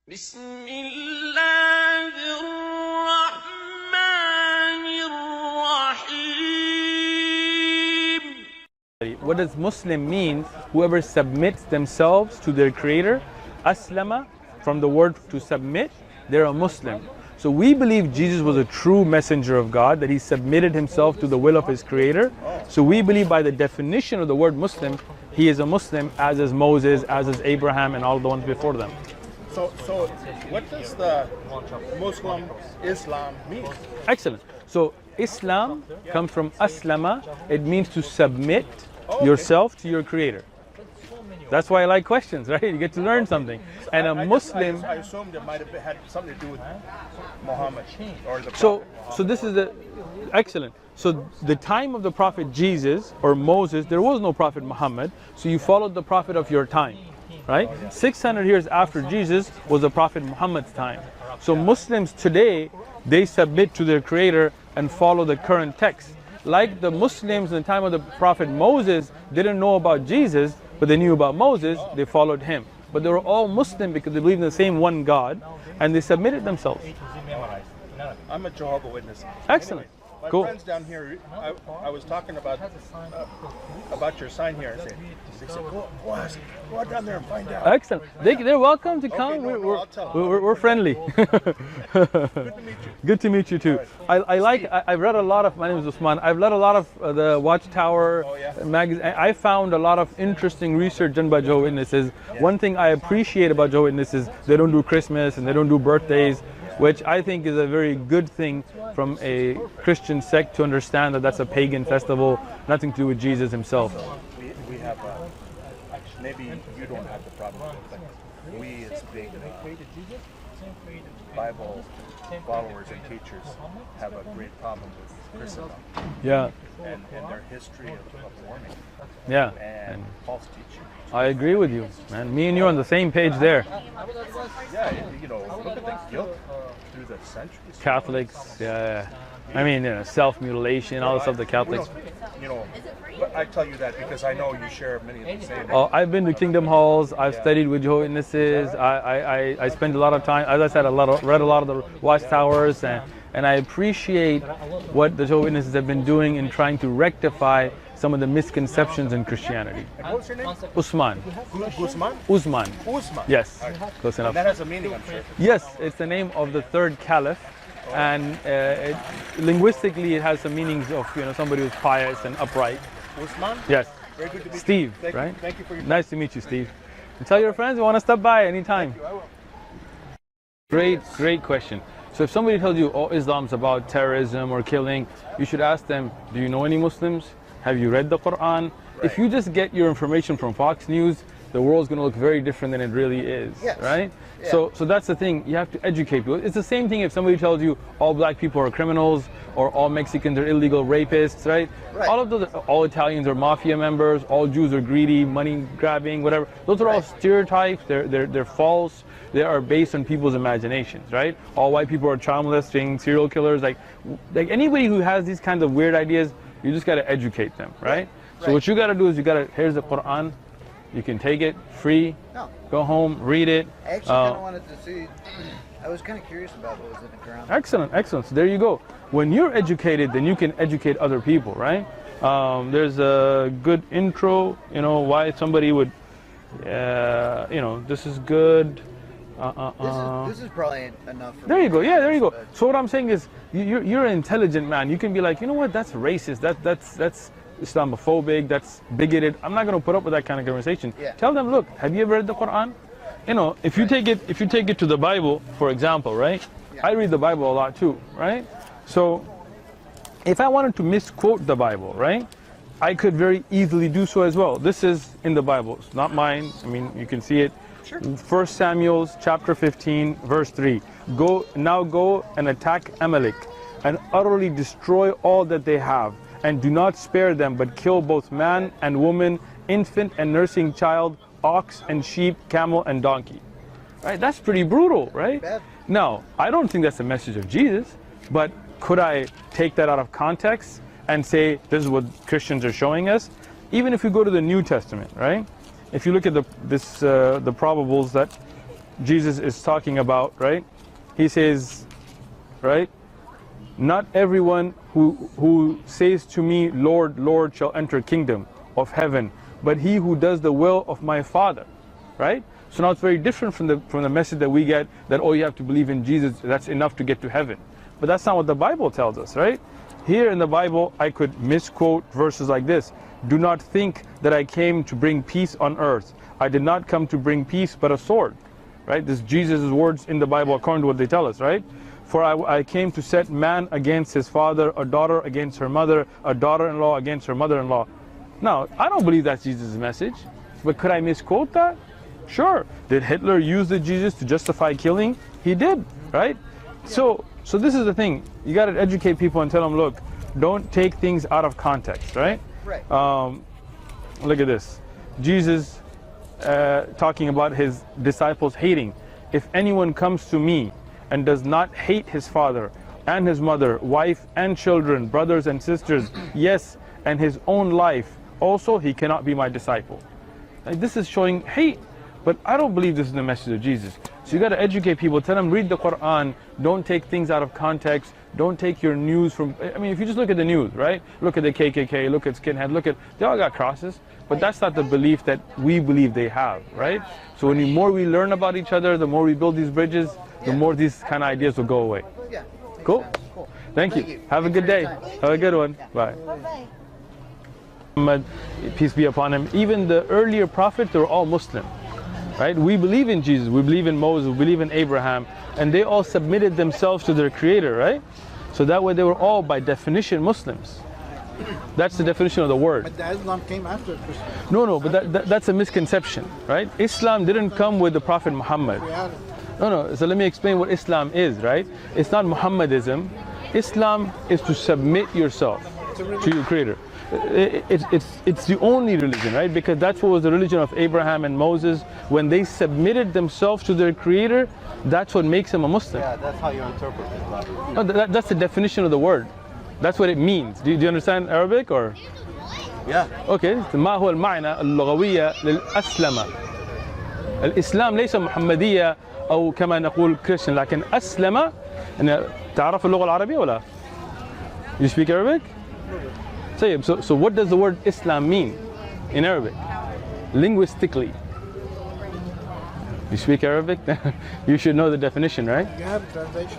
بسم الله الرحمن الرحيم. What does Muslim mean? Whoever submits themselves to their creator. Aslama, from the word to submit, they're a Muslim. So we believe Jesus was a true messenger of God, that he submitted himself to the will of his creator. So we believe by the definition of the word Muslim, he is a Muslim, as is Moses, as is Abraham, and all the ones before them. So what does the Muslim Islam mean? Excellent. So Islam comes from aslama. It means to submit yourself to your creator. That's why I like questions, right? You get to learn something. And a Muslim... I assumed it might have had something to do with Muhammad or the So Prophet. this is the... Excellent. So the time of the Prophet Jesus or Moses, there was no Prophet Muhammad. So you followed the Prophet of your time, right? 600 years after Jesus was the Prophet Muhammad's time. So Muslims today, they submit to their creator and follow the current text. Like the Muslims in the time of the Prophet Moses didn't know about Jesus, but they knew about Moses, they followed him. But they were all Muslim because they believed in the same one God, and they submitted themselves. I'm a Jehovah's Witness. Excellent. My Cool. friends down here, I was talking about your sign here. They said, go down there and find out. Excellent. They're welcome to come. No, I'll tell them. We're friendly. Good to meet you. Good to meet you too. I've read a lot of, my name is Uthman, I've read a lot of the Watchtower magazine. I found a lot of interesting research done by Jehovah's Witnesses. One thing I appreciate about Jehovah's Witnesses, they don't do Christmas and they don't do birthdays, which I think is a very good thing from a Christian sect to understand that that's a pagan festival, nothing to do with Jesus himself. We have, maybe you don't have the problem, but we as big Bible followers and teachers have a great problem with Christendom. Yeah. And their history of warming. Yeah. And false teaching. I agree with you, man. Me and you are on the same page there. Yeah, look at the guilt through the centuries. Catholics, yeah. I mean, self-mutilation, all the stuff the Catholics. I tell you that because I know you share many of the same. Oh, I've been to Kingdom Halls. I've studied with Jehovah's Witnesses. I spend a lot of time, as I said, read a lot of the Watchtowers, and I appreciate what the Jehovah's Witnesses have been doing in trying to rectify some of the misconceptions in Christianity. And what's your name? Uthman. Uthman? Uthman. Uthman. Yes, close enough. And that has a meaning, I'm sure. Yes, it's the name of the third caliph, and linguistically it has some meanings of somebody who's pious and upright. Uthman? Yes. Very good to meet Steve, you. right? Thank you for your time. Nice to meet you, Steve. And tell your friends you want to stop by anytime. Thank you, I will. Great question. So if somebody tells you, Islam's about terrorism or killing, you should ask them, do you know any Muslims? Have you read the Quran? Right. If you just get your information from Fox News, the world's going to look very different than it really is, right? Yeah. So that's the thing, you have to educate people. It's the same thing if somebody tells you all black people are criminals or all Mexicans are illegal rapists, right? All of those, all Italians are mafia members, all Jews are greedy, money grabbing, whatever. Those are all stereotypes, they're false. They are based on people's imaginations, right? All white people are child molesting, serial killers, like anybody who has these kinds of weird ideas, you just got to educate them, right? So what you got to do is here's the Quran, you can take it free, go home, read it. I actually kind of wanted to see, I was kind of curious about what was in the Quran. Excellent. So there you go. When you're educated, then you can educate other people, right? There's a good intro, why somebody would, this is good. This is probably enough for There me. you go. Yeah, there you go. So what I'm saying is, you're an intelligent man. You can be like, you know what? That's racist. That's Islamophobic. That's bigoted. I'm not going to put up with that kind of conversation. Yeah. Tell them, look, have you ever read the Quran? If you take it to the Bible, for example, right? Yeah. I read the Bible a lot too, right? So if I wanted to misquote the Bible, right? I could very easily do so as well. This is in the Bible. It's not mine. I mean, you can see it. Sure. 1 Samuel chapter 15 verse 3. Go and attack Amalek and utterly destroy all that they have, and do not spare them, but kill both man and woman, infant and nursing child, ox and sheep, camel and donkey. Right? That's pretty brutal, right? Bad. Now, I don't think that's the message of Jesus, but could I take that out of context and say this is what Christians are showing us? Even if you go to the New Testament, right? If you look at the probables that Jesus is talking about, right? He says, right? Not everyone who says to me, Lord, Lord, shall enter kingdom of heaven, but he who does the will of my Father, right? So now it's very different from the message that we get, that, oh, you have to believe in Jesus, that's enough to get to heaven. But that's not what the Bible tells us, right? Here in the Bible, I could misquote verses like this. Do not think that I came to bring peace on earth. I did not come to bring peace, but a sword, right? This is Jesus' words in the Bible according to what they tell us, right? For I came to set man against his father, a daughter against her mother, a daughter-in-law against her mother-in-law. Now, I don't believe that's Jesus' message, but could I misquote that? Sure. Did Hitler use the Jesus to justify killing? He did, right? So this is the thing. You got to educate people and tell them, look, don't take things out of context, right? Right. Look at this. Jesus talking about his disciples hating. If anyone comes to me and does not hate his father and his mother, wife and children, brothers and sisters, yes, and his own life, also he cannot be my disciple. Like, this is showing hate, but I don't believe this is the message of Jesus. So you got to educate people, tell them read the Quran, don't take things out of context, don't take your news from, I mean, if you just look at the news, right? Look at the KKK, look at skinhead, they all got crosses, but that's not the belief that we believe they have, right? So the more we learn about each other, the more we build these bridges, the more these kind of ideas will go away. Yeah. Cool? Thank you. Have a good day. Have a good one. Bye. Muhammad, peace be upon him, even the earlier prophets, they were all Muslim, right? We believe in Jesus, we believe in Moses, we believe in Abraham, and they all submitted themselves to their creator, right? So that way they were all by definition Muslims. That's the definition of the word. But the Islam came after Christian. No, but that's a misconception, right? Islam didn't come with the Prophet Muhammad. No, so let me explain what Islam is, right? It's not Muhammadism. Islam is to submit yourself to your creator. It's the only religion, right? Because that's what was the religion of Abraham and Moses. When they submitted themselves to their creator, that's what makes them a Muslim. Yeah, that's how you interpret Islam. No, that's the definition of the word. That's what it means. Do you understand Arabic or? Yeah. Okay. ما هو المعنى اللغوية للأسلم؟ الإسلام ليس محمدية أو كما نقول Christian، لكن أسلم. تعرف اللغة العربية ولا؟ You speak Arabic? So what does the word Islam mean in Arabic? Linguistically. You speak Arabic? You should know the definition, right? You have a translation.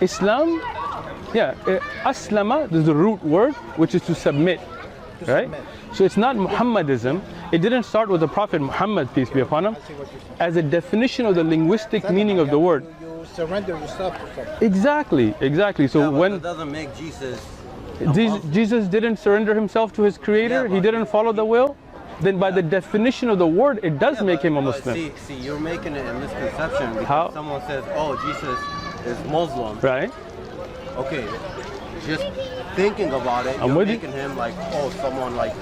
Islam, yeah, aslama is the root word, which is to submit, right? So it's not Muhammadism. It didn't start with the Prophet Muhammad, peace be upon him, as a definition of the linguistic meaning of the word. You surrender yourself to something. Exactly. So when it doesn't make Jesus didn't surrender himself to his creator, he didn't follow the will, then by the definition of the word, it does make him a Muslim. See, you're making it a misconception because How? someone says, oh, Jesus is Muslim. Right? Okay, just thinking about it, I'm you're with you. making him like, oh, someone like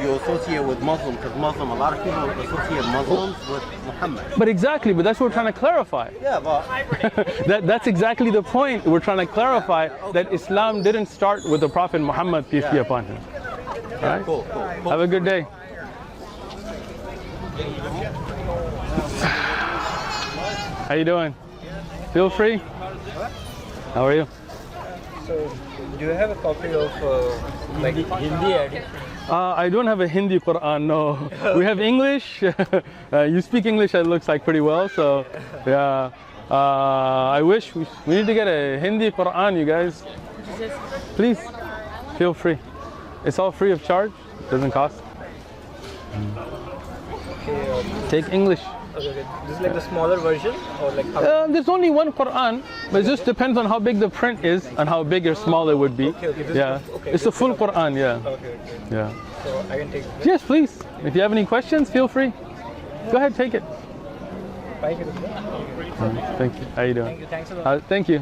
you associate with Muslim, because Muslim, a lot of people associate Muslims with Muhammad. But that's what we're trying to clarify. Yeah, but That's exactly the point. We're trying to clarify that Islam didn't start with the Prophet Muhammad, peace be upon him. All right? cool. Have a good day. How you doing? Feel free. How are you? So, do you have a copy of like Hindi edit? I don't have a Hindi Quran, no. We have English. You speak English, it looks like pretty well, so yeah. I wish we need to get a Hindi Quran, you guys. Please, feel free. It's all free of charge, doesn't cost. Take English. Okay. This is like the smaller version, or like how? There's only one Quran, but it just depends on how big the print is and how big or small it would be. Okay, Yeah, it's the full Quran, yeah. Okay. Yeah. So I can take this. Yes, please. If you have any questions, feel free. Go ahead, take it. Thank you. Thank you. How you doing? Thank you. Thanks a lot. Thank you.